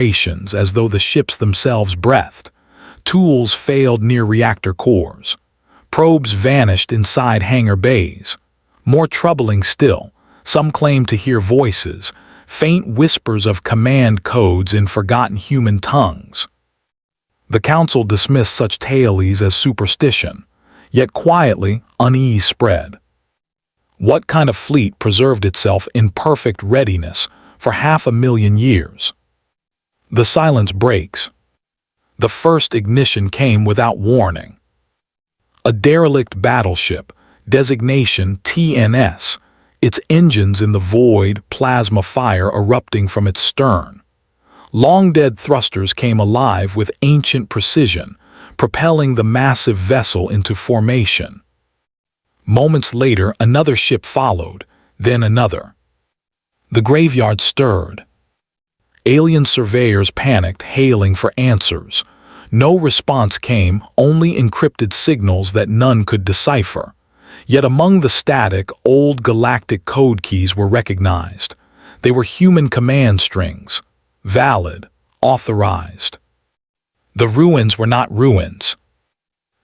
as though the ships themselves breathed. Tools failed near reactor cores. Probes vanished inside hangar bays. More troubling still, some claimed to hear voices, faint whispers of command codes in forgotten human tongues. The Council dismissed such tales as superstition, yet quietly unease spread. What kind of fleet preserved itself in perfect readiness for 500,000 years? The silence breaks. The first ignition came without warning. A derelict battleship, designation TNS, its engines in the void, plasma fire erupting from its stern. Long-dead thrusters came alive with ancient precision, propelling the massive vessel into formation. Moments later, another ship followed, then another. The graveyard stirred. Alien surveyors panicked, hailing for answers. No response came, only encrypted signals that none could decipher. Yet among the static, old galactic code keys were recognized. They were human command strings, valid, authorized. The ruins were not ruins.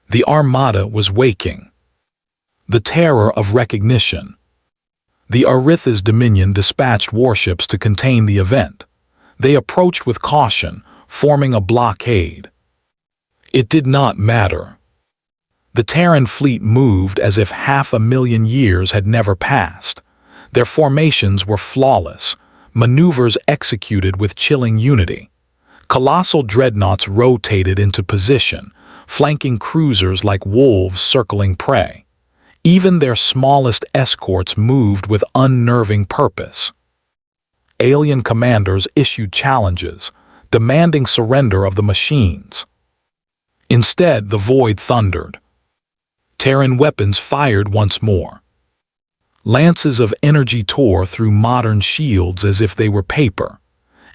The Armada was waking. The terror of recognition. The Aritha's Dominion dispatched warships to contain the event. They approached with caution, forming a blockade. It did not matter. The Terran fleet moved as if 500,000 years had never passed. Their formations were flawless, maneuvers executed with chilling unity. Colossal dreadnoughts rotated into position, flanking cruisers like wolves circling prey. Even their smallest escorts moved with unnerving purpose. Alien commanders issued challenges, demanding surrender of the machines. Instead, the void thundered. Terran weapons fired once more. Lances of energy tore through modern shields as if they were paper.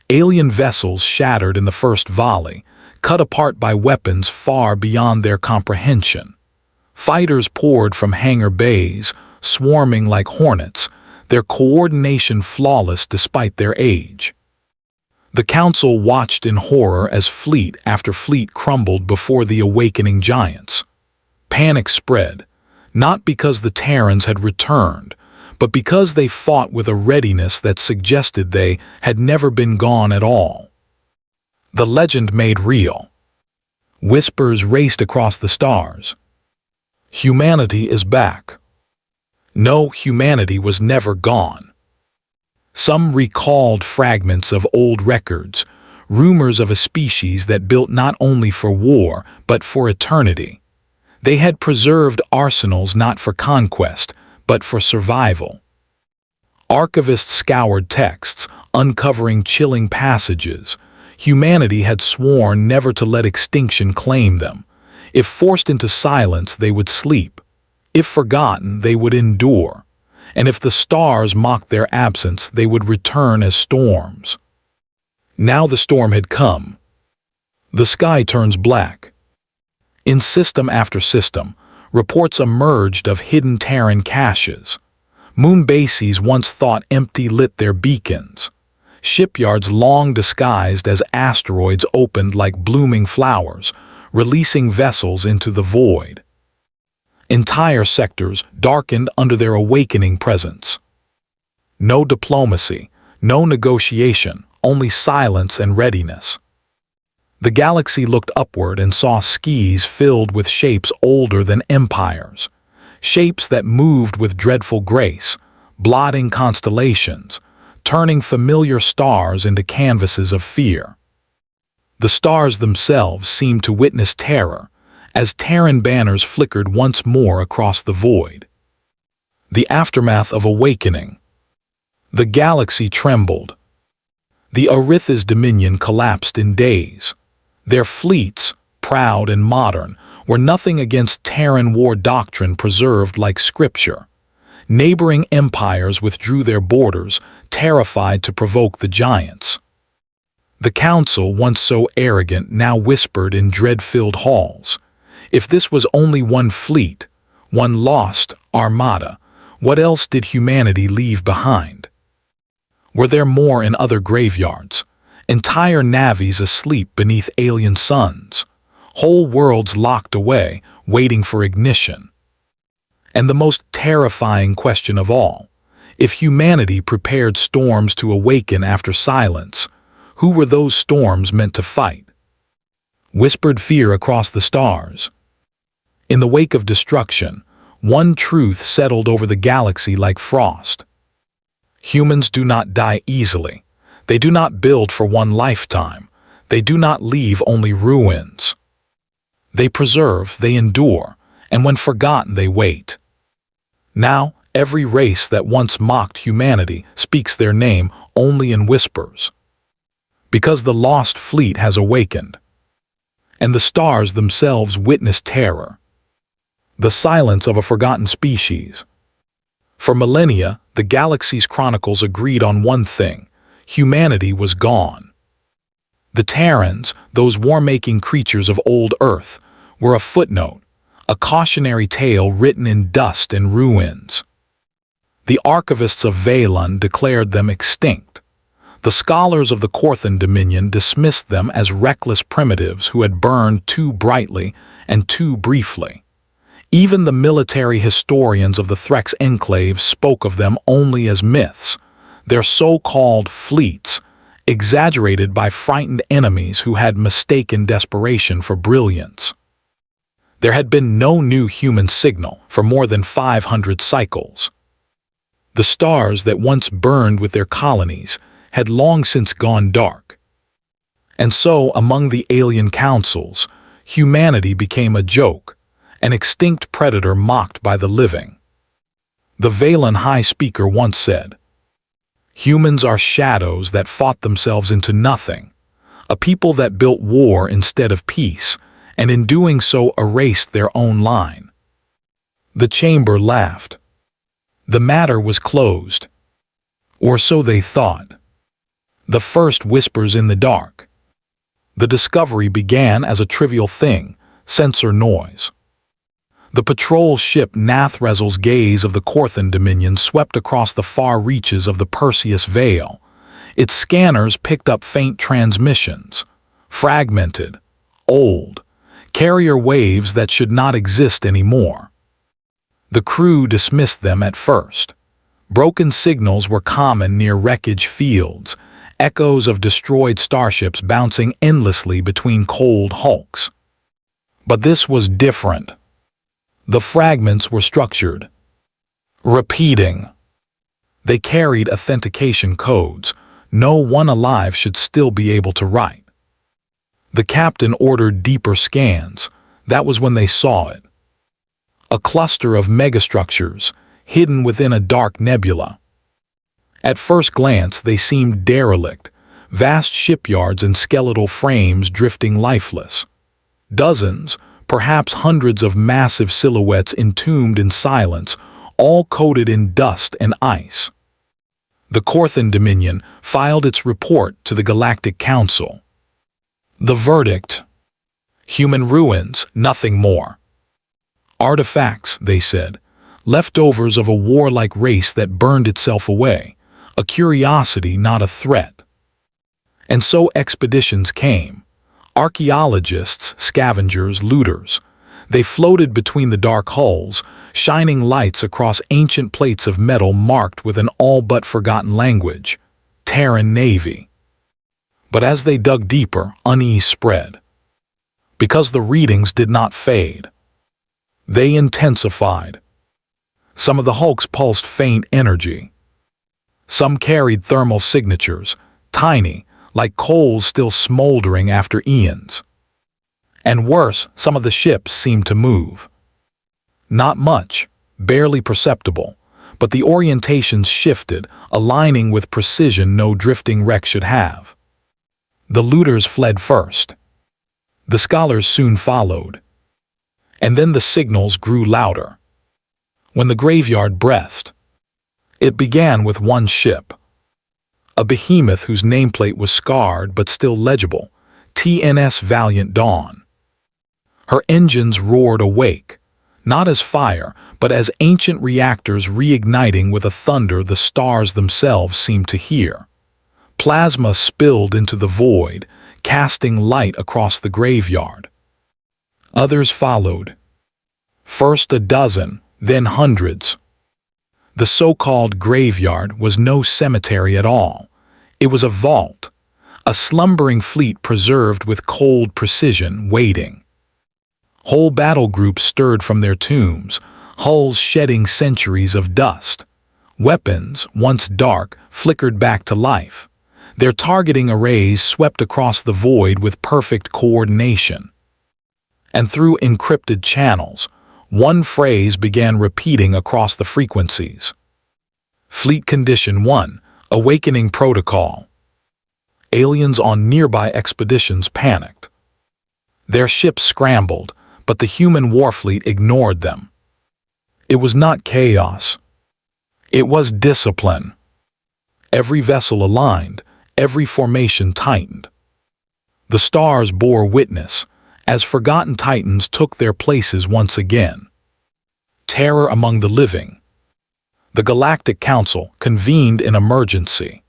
Alien vessels shattered in the first volley, cut apart by weapons far beyond their comprehension. Fighters poured from hangar bays, swarming like hornets, their coordination flawless despite their age. The Council watched in horror as fleet after fleet crumbled before the awakening giants. Panic spread, not because the Terrans had returned, but because they fought with a readiness that suggested they had never been gone at all. The legend made real. Whispers raced across the stars. Humanity is back. No, humanity was never gone. Some recalled fragments of old records, rumors of a species that built not only for war, but for eternity. They had preserved arsenals not for conquest, but for survival. Archivists scoured texts, uncovering chilling passages. Humanity had sworn never to let extinction claim them. If forced into silence, they would sleep. If forgotten, they would endure. And if the stars mocked their absence, they would return as storms. Now the storm had come. The sky turns black. In system after system, reports emerged of hidden Terran caches. Moon bases once thought empty lit their beacons. Shipyards long disguised as asteroids opened like blooming flowers, releasing vessels into the void. Entire sectors darkened under their awakening presence. No diplomacy, no negotiation, only silence and readiness. The galaxy looked upward and saw skies filled with shapes older than empires, shapes that moved with dreadful grace, blotting constellations, turning familiar stars into canvases of fear. The stars themselves seemed to witness terror, as Terran banners flickered once more across the void. The aftermath of awakening. The galaxy trembled. The Aritha's Dominion collapsed in days. Their fleets, proud and modern, were nothing against Terran war doctrine preserved like scripture. Neighboring empires withdrew their borders, terrified to provoke the giants. The Council, once so arrogant, now whispered in dread-filled halls. If this was only one fleet, one lost armada, what else did humanity leave behind? Were there more in other graveyards? Entire navies asleep beneath alien suns. Whole worlds locked away, waiting for ignition. And the most terrifying question of all, if humanity prepared storms to awaken after silence, who were those storms meant to fight? Whispered fear across the stars. In the wake of destruction, one truth settled over the galaxy like frost. Humans do not die easily. They do not build for one lifetime. They do not leave only ruins. They preserve, they endure, and when forgotten they wait. Now, every race that once mocked humanity speaks their name only in whispers. Because the lost fleet has awakened. And the stars themselves witness terror. The silence of a forgotten species. For millennia, the galaxy's chronicles agreed on one thing: humanity was gone. The Terrans, those war-making creatures of old Earth, were a footnote, a cautionary tale written in dust and ruins. The archivists of Valen declared them extinct. The scholars of the Korthan Dominion dismissed them as reckless primitives who had burned too brightly and too briefly. Even the military historians of the Threx Enclave spoke of them only as myths, their so-called fleets, exaggerated by frightened enemies who had mistaken desperation for brilliance. There had been no new human signal for more than 500 cycles. The stars that once burned with their colonies had long since gone dark. And so, among the alien councils, humanity became a joke, an extinct predator mocked by the living. The Valen High Speaker once said, "Humans are shadows that fought themselves into nothing, a people that built war instead of peace, and in doing so erased their own line." The chamber laughed. The matter was closed. Or so they thought. The first whispers in the dark. The discovery began as a trivial thing, sensor noise. The patrol ship Nathrezl's gaze of the Korthan Dominion swept across the far reaches of the Perseus Veil. Its scanners picked up faint transmissions, fragmented, old, carrier waves that should not exist anymore. The crew dismissed them at first. Broken signals were common near wreckage fields, echoes of destroyed starships bouncing endlessly between cold hulks. But this was different. The fragments were structured, repeating. They carried authentication codes no one alive should still be able to write. The captain ordered deeper scans. That was when they saw it. A cluster of megastructures, hidden within a dark nebula. At first glance, they seemed derelict, vast shipyards and skeletal frames drifting lifeless. Dozens, perhaps hundreds of massive silhouettes entombed in silence, all coated in dust and ice. The Korthan Dominion filed its report to the Galactic Council. The verdict: human ruins, nothing more. Artifacts, they said, leftovers of a warlike race that burned itself away, a curiosity, not a threat. And so expeditions came. Archaeologists, scavengers, looters. They floated between the dark hulls, shining lights across ancient plates of metal marked with an all-but-forgotten language, Terran Navy. But as they dug deeper, unease spread. Because the readings did not fade. They intensified. Some of the hulks pulsed faint energy. Some carried thermal signatures, tiny, like coals still smoldering after eons. And worse, some of the ships seemed to move. Not much, barely perceptible, but the orientations shifted, aligning with precision no drifting wreck should have. The looters fled first. The scholars soon followed. And then the signals grew louder. When the graveyard breathed, it began with one ship. A behemoth whose nameplate was scarred but still legible, TNS Valiant Dawn. Her engines roared awake, not as fire, but as ancient reactors reigniting with a thunder the stars themselves seemed to hear. Plasma spilled into the void, casting light across the graveyard. Others followed. First a dozen, then hundreds. The so-called graveyard was no cemetery at all. It was a vault, a slumbering fleet preserved with cold precision, waiting. Whole battle groups stirred from their tombs, hulls shedding centuries of dust. Weapons, once dark, flickered back to life. Their targeting arrays swept across the void with perfect coordination. And through encrypted channels, one phrase began repeating across the frequencies. Fleet Condition 1, Awakening Protocol. Aliens on nearby expeditions panicked. Their ships scrambled, but the human warfleet ignored them. It was not chaos. It was discipline. Every vessel aligned, every formation tightened. The stars bore witness, as forgotten titans took their places once again. Terror among the living. The Galactic Council convened in emergency.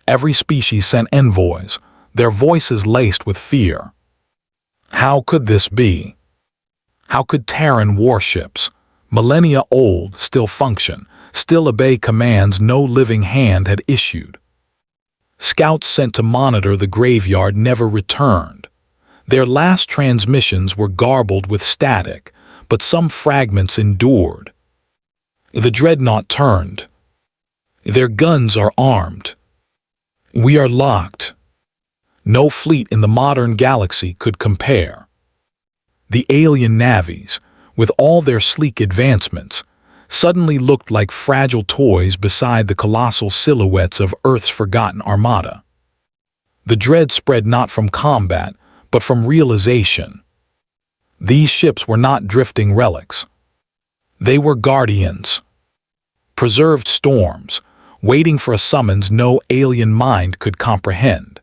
Every species sent envoys, their voices laced with fear. How could this be? How could Terran warships, millennia old, still function, still obey commands no living hand had issued? Scouts sent to monitor the graveyard never returned. Their last transmissions were garbled with static, but some fragments endured. The dreadnought turned. Their guns are armed. We are locked. No fleet in the modern galaxy could compare. The alien navies, with all their sleek advancements, suddenly looked like fragile toys beside the colossal silhouettes of Earth's forgotten armada. The dread spread not from combat, but from realization. These ships were not drifting relics. They were guardians. Preserved storms, waiting for a summons no alien mind could comprehend.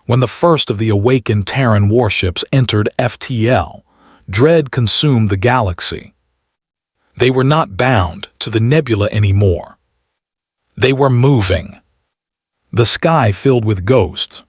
When the first of the awakened Terran warships entered FTL, dread consumed the galaxy. They were not bound to the nebula anymore. They were moving. The sky filled with ghosts.